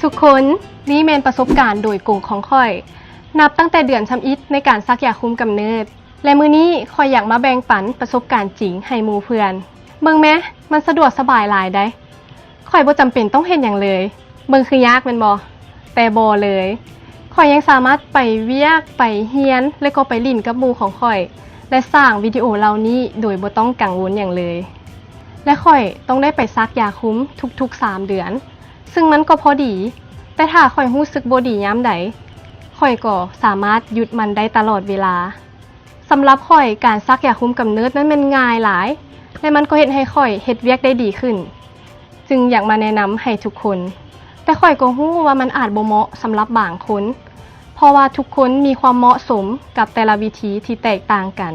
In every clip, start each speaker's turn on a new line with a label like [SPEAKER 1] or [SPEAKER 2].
[SPEAKER 1] ทุกคนนี่แมนประสบการณ์โดยกงของข่อยนับตั้งแต่เดือนชำอิดในการซักยาคุมกำเนิดและมื้อนี้ข่อยอยากมาแบ่งปันประสบการณ์จริงให้หมู่เพื่อนเบิ่งแม้มันสะดวกสบายหลายได้ข่อยบ่จำเป็นต้องเฮ็ดหยังเลยเบิ่งคือยากแม่นบ่แต่บ่เลยข่อยยังสามารถไปเวียกไปเรียนและก็ไปลิ้นกับหมู่ของข่อยและสร้างวิดีโอเหล่านี้โดยบ่ต้องกังวลหยังเลยและข่อยต้องได้ไปซักยาคุมทุกๆ3 เดือนซึ่งมันก็พอดีแต่ถ้าข่อยรู้สึกบ่ดียามใดข่อยก็สามารถหยุดมันได้ตลอดเวลาสำหรับข่อยการซักยาคุมกำเนิดนั้นมันง่ายหลายและมันก็เฮ็ดให้ข่อยเฮ็ดเวียกได้ดีขึ้นจึงอยากมาแนะนำให้ทุกคนแต่ข่อยก็รู้ว่ามันอาจบ่เหมาะสำหรับบางคนเพราะว่าทุกคนมีความเหมาะสมกับแต่ละวิธีที่แตกต่างกัน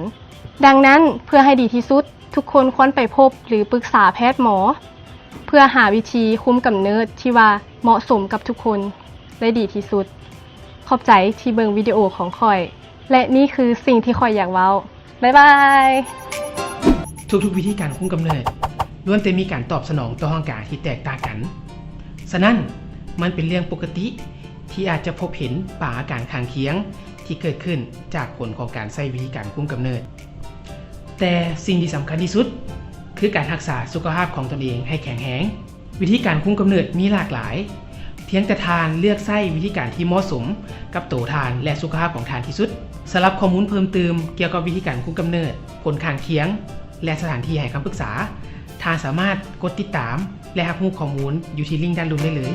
[SPEAKER 1] ดังนั้นเพื่อให้ดีที่สุดทุกคนควรไปพบหรือปรึกษาแพทย์หมอเพื่อหาวิธีคุมกำเนิดที่ว่าเหมาะสมกับทุกคนได้ดีที่สุดขอบใจที่เบิ่งวิดีโอของข่อยและนี่คือสิ่งที่ข่อยอยากเว้าบ๊ายบาย
[SPEAKER 2] ทุกๆวิธีการคุมกำเนิดล้วนแต่มีการตอบสนองต่อร่างกายที่แตกต่างกันฉะนั้นมันเป็นเรื่องปกติที่อาจจะพบเห็นป่าอาการข้างเคียงที่เกิดขึ้นจากผลของการใช้วิธีการคุมกำเนิดแต่สิ่งที่สำคัญที่สุดคือการรักษาสุขภาพของตนเองให้แข็งแรงวิธีการคุมกำเนิดมีหลากหลายเพียงแต่ทานเลือกใช้วิธีการที่เหมาะสมกับตัวทานและสุขภาพของทานที่สุดสำหรับข้อมูลเพิ่มเติมเกี่ยวกับวิธีการคุมกำเนิดผลข้างเคียงและสถานที่ให้คำปรึกษาทานสามารถกดติดตามและรับรู้ข้อมูลอยู่ที่ลิงก์ด้านล่างได้เลย